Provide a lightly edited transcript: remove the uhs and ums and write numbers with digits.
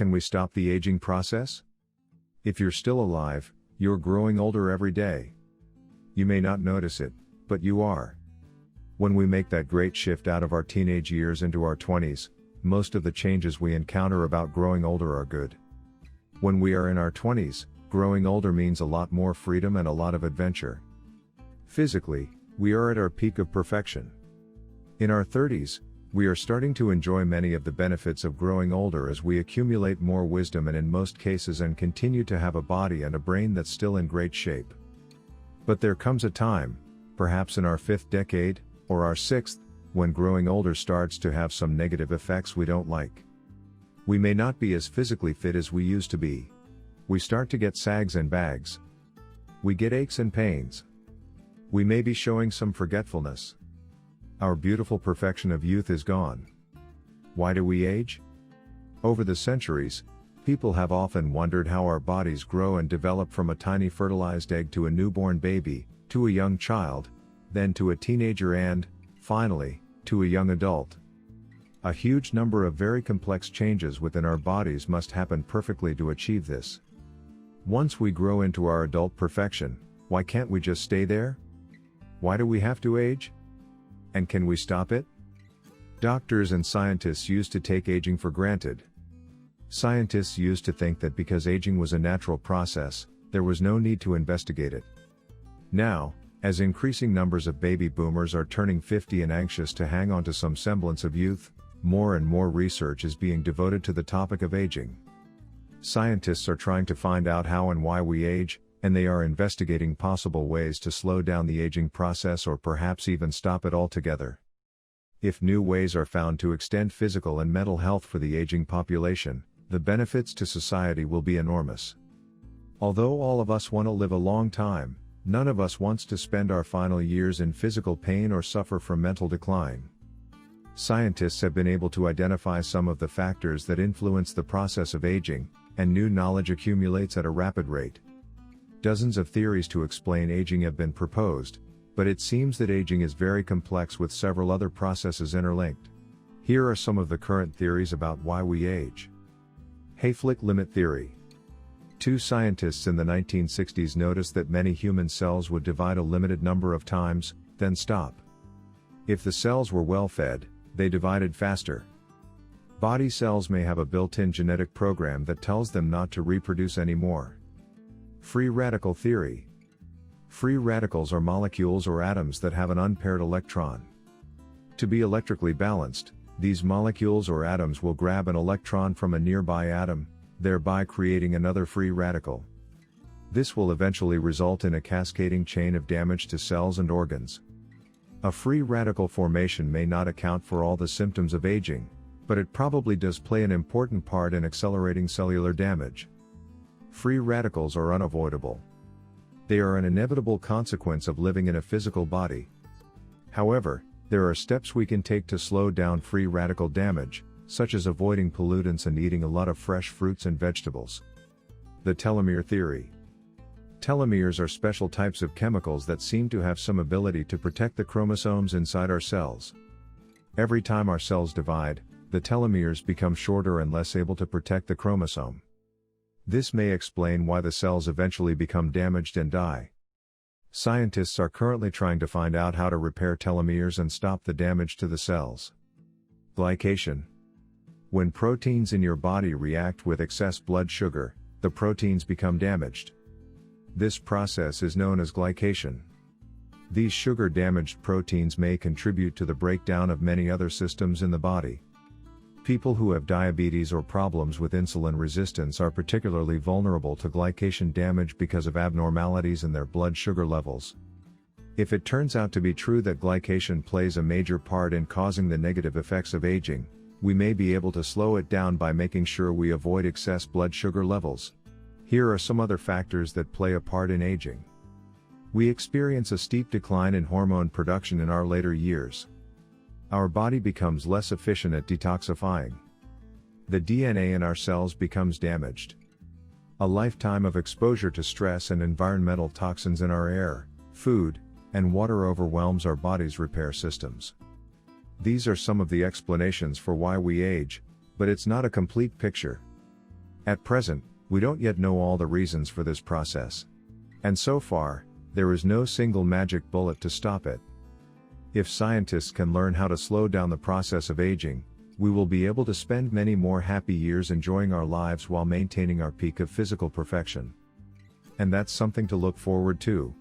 Can we stop the aging process? If you're still alive, you're growing older every day. You may not notice it, but you are. When we make that great shift out of our teenage years into our 20s, most of the changes we encounter about growing older are good. When we are in our 20s, growing older means a lot more freedom and a lot of adventure. Physically, we are at our peak of perfection. In our 30s, we are starting to enjoy many of the benefits of growing older as we accumulate more wisdom and in most cases and continue to have a body and a brain that's still in great shape. But there comes a time, perhaps in our 5th decade, or our 6th, when growing older starts to have some negative effects we don't like. We may not be as physically fit as we used to be. We start to get sags and bags. We get aches and pains. We may be showing some forgetfulness. Our beautiful perfection of youth is gone. Why do we age? Over the centuries, people have often wondered how our bodies grow and develop from a tiny fertilized egg to a newborn baby, to a young child, then to a teenager and, finally, to a young adult. A huge number of very complex changes within our bodies must happen perfectly to achieve this. Once we grow into our adult perfection, why can't we just stay there? Why do we have to age? And can we stop it? Doctors and scientists used to take aging for granted. Scientists used to think that because aging was a natural process, there was no need to investigate it. Now, as increasing numbers of baby boomers are turning 50 and anxious to hang on to some semblance of youth, more and more research is being devoted to the topic of aging. Scientists are trying to find out how and why we age, and they are investigating possible ways to slow down the aging process or perhaps even stop it altogether. If new ways are found to extend physical and mental health for the aging population, the benefits to society will be enormous. Although all of us want to live a long time, none of us wants to spend our final years in physical pain or suffer from mental decline. Scientists have been able to identify some of the factors that influence the process of aging, and new knowledge accumulates at a rapid rate. Dozens of theories to explain aging have been proposed, but it seems that aging is very complex with several other processes interlinked. Here are some of the current theories about why we age. Hayflick limit theory. Two scientists in the 1960s noticed that many human cells would divide a limited number of times, then stop. If the cells were well fed, they divided faster. Body cells may have a built-in genetic program that tells them not to reproduce anymore. Free radical theory. Free radicals are molecules or atoms that have an unpaired electron. To be electrically balanced, these molecules or atoms will grab an electron from a nearby atom, thereby creating another free radical. This will eventually result in a cascading chain of damage to cells and organs. A free radical formation may not account for all the symptoms of aging, but it probably does play an important part in accelerating cellular damage. Free radicals are unavoidable. They are an inevitable consequence of living in a physical body. However, there are steps we can take to slow down free radical damage, such as avoiding pollutants and eating a lot of fresh fruits and vegetables. The telomere theory. Telomeres are special types of chemicals that seem to have some ability to protect the chromosomes inside our cells. Every time our cells divide, the telomeres become shorter and less able to protect the chromosome. This may explain why the cells eventually become damaged and die. Scientists are currently trying to find out how to repair telomeres and stop the damage to the cells. Glycation. When proteins in your body react with excess blood sugar, the proteins become damaged. This process is known as glycation. These sugar-damaged proteins may contribute to the breakdown of many other systems in the body. People who have diabetes or problems with insulin resistance are particularly vulnerable to glycation damage because of abnormalities in their blood sugar levels. If it turns out to be true that glycation plays a major part in causing the negative effects of aging, we may be able to slow it down by making sure we avoid excess blood sugar levels. Here are some other factors that play a part in aging. We experience a steep decline in hormone production in our later years. Our body becomes less efficient at detoxifying. The DNA in our cells becomes damaged. A lifetime of exposure to stress and environmental toxins in our air, food, and water overwhelms our body's repair systems. These are some of the explanations for why we age, but it's not a complete picture. At present, we don't yet know all the reasons for this process. And so far, there is no single magic bullet to stop it. If scientists can learn how to slow down the process of aging, we will be able to spend many more happy years enjoying our lives while maintaining our peak of physical perfection. And that's something to look forward to.